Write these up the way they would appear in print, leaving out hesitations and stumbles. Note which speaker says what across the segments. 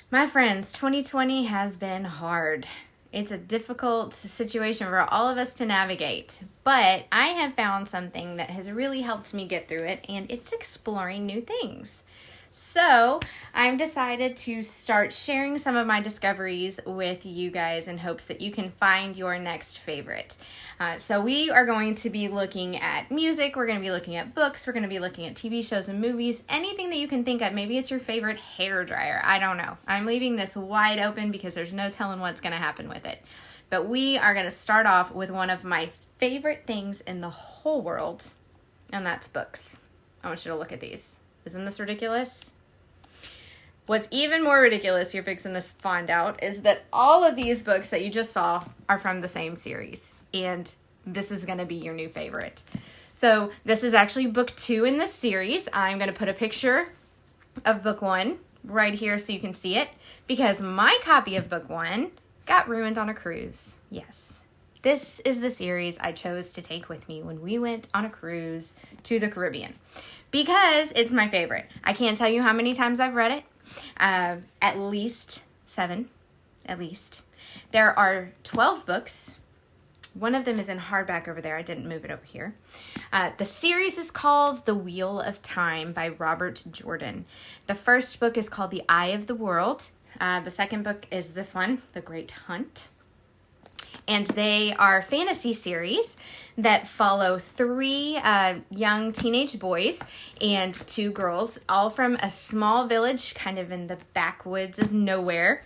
Speaker 1: My friends, 2020 has been hard. It's a difficult situation for all of us to navigate, but I have found something that has really helped me get through it, and it's exploring new things. So I've decided to start sharing some of my discoveries with you guys in hopes that you can find your next favorite. So we are going to be looking at music, we're going to be looking at books, we're going to be looking at TV shows and movies, anything that you can think of. Maybe it's your favorite hair dryer. I don't know. I'm leaving this wide open because there's no telling what's going to happen with it. But we are going to start off with one of my favorite things in the whole world, and that's books. I want you to look at these. Isn't this ridiculous? What's even more ridiculous, you're fixing to find out, is that all of these books that you just saw are from the same series. And this is going to be your new favorite. So this is actually book 2 in this series. I'm going to put a picture of book 1 right here so you can see it, because my copy of book 1 got ruined on a cruise. Yes. This is the series I chose to take with me when we went on a cruise to the Caribbean, because it's my favorite. I can't tell you how many times I've read it. At least 7, at least. There are 12 books. One of them is in hardback over there. I didn't move it over here. The series is called The Wheel of Time by Robert Jordan. The first book is called The Eye of the World. The second book is this one, The Great Hunt. And they are fantasy series that follow 3 young teenage boys and 2 girls, all from a small village kind of in the backwoods of nowhere,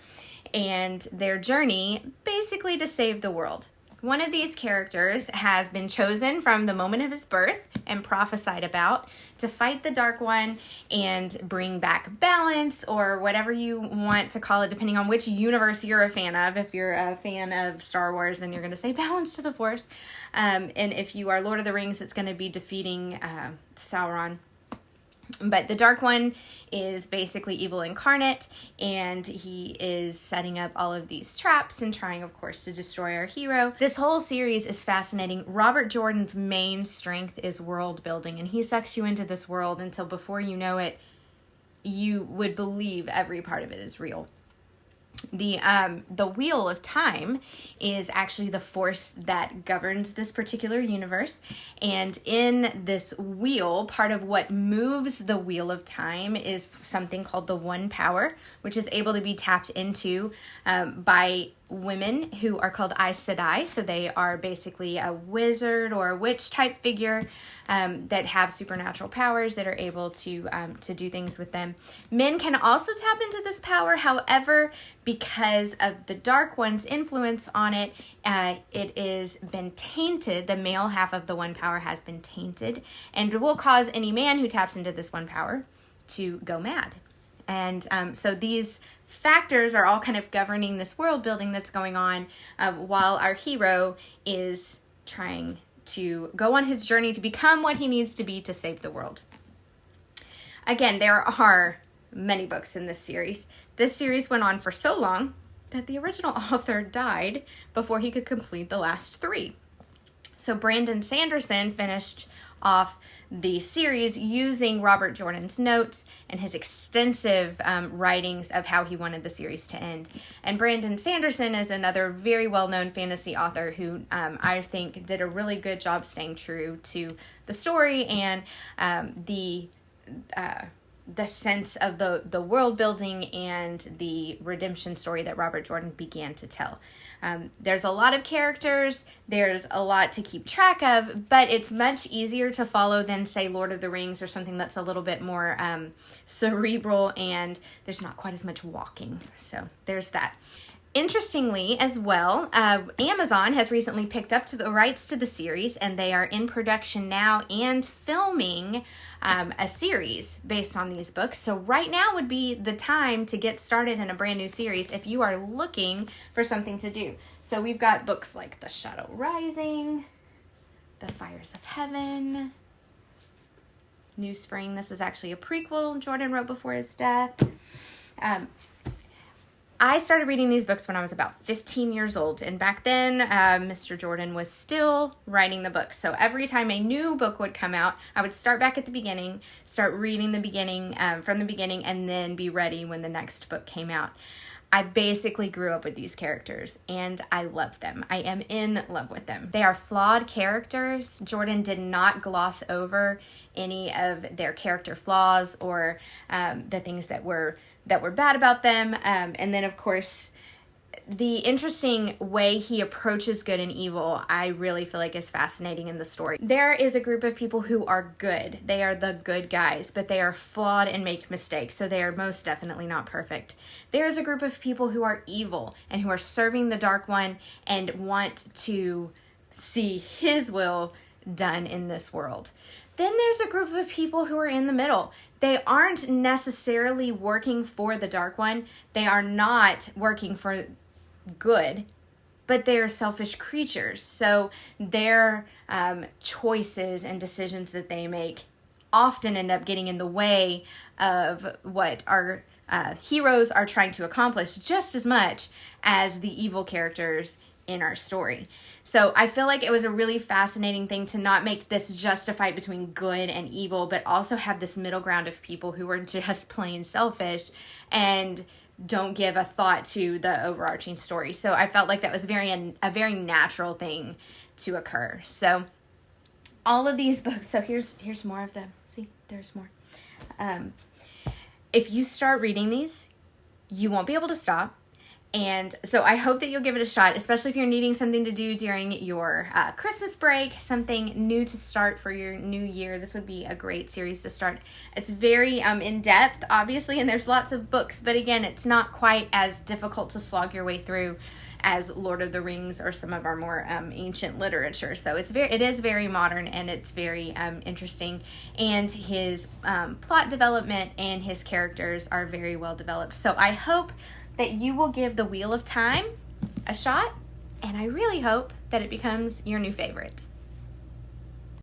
Speaker 1: and their journey basically to save the world. One of these characters has been chosen from the moment of his birth and prophesied about to fight the Dark One and bring back balance, or whatever you want to call it, depending on which universe you're a fan of. If you're a fan of Star Wars, then you're going to say balance to the Force. And if you are Lord of the Rings, it's going to be defeating Sauron. But the Dark One is basically evil incarnate, and he is setting up all of these traps and trying, of course, to destroy our hero. This whole series is fascinating. Robert Jordan's main strength is world building, and he sucks you into this world until before you know it, you would believe every part of it is real. The Wheel of Time is actually the force that governs this particular universe. And in this wheel, part of what moves the Wheel of Time is something called the One Power, which is able to be tapped into by women who are called Aes Sedai. So they are basically a wizard or a witch type figure that have supernatural powers that are able to do things with them. Men can also tap into this power. However, because of the Dark One's influence on it, it is been tainted. The male half of the One Power has been tainted, and will cause any man who taps into this One Power to go mad. And so these factors are all kind of governing this world building that's going on while our hero is trying to go on his journey to become what he needs to be to save the world. Again, there are many books in this series. This series went on for so long that the original author died before he could complete the last 3. So Brandon Sanderson finished off the series using Robert Jordan's notes and his extensive writings of how he wanted the series to end. And Brandon Sanderson is another very well-known fantasy author who I think did a really good job staying true to the story and the sense of the world building and the redemption story that Robert Jordan began to tell. There's a lot of characters, there's a lot to keep track of, but it's much easier to follow than, say, Lord of the Rings or something that's a little bit more cerebral, and there's not quite as much walking. So there's that. Interestingly, as well, Amazon has recently picked up the rights to the series, and they are in production now and filming a series based on these books. So right now would be the time to get started in a brand new series if you are looking for something to do. So we've got books like The Shadow Rising, The Fires of Heaven, New Spring. This was actually a prequel Jordan wrote before his death. I started reading these books when I was about 15 years old, and back then Mr. Jordan was still writing the books. So every time a new book would come out, I would start back at the beginning, start reading the beginning from the beginning, and then be ready when the next book came out. I basically grew up with these characters, and I love them. I am in love with them. They are flawed characters. Jordan did not gloss over any of their character flaws or the things that were bad about them. And then, of course, the interesting way he approaches good and evil, I really feel like is fascinating in the story. There is a group of people who are good. They are the good guys, but they are flawed and make mistakes, so they are most definitely not perfect. There is a group of people who are evil and who are serving the Dark One and want to see his will done in this world. Then there's a group of people who are in the middle. They aren't necessarily working for the Dark One. They are not working for good, but they are selfish creatures. So their choices and decisions that they make often end up getting in the way of what our heroes are trying to accomplish just as much as the evil characters in our story. So I feel like it was a really fascinating thing to not make this just a fight between good and evil, but also have this middle ground of people who are just plain selfish and don't give a thought to the overarching story. So I felt like that was a very natural thing to occur. So all of these books, so here's more of them. See, there's more. If you start reading these, you won't be able to stop. And so I hope that you'll give it a shot, especially if you're needing something to do during your Christmas break, something new to start for your new year. This would be a great series to start. It's very in-depth, obviously, and there's lots of books. But again, it's not quite as difficult to slog your way through as Lord of the Rings or some of our more ancient literature. So it is very modern, and it's very interesting. And his plot development and his characters are very well developed. So I hope that you will give The Wheel of Time a shot, and I really hope that it becomes your new favorite.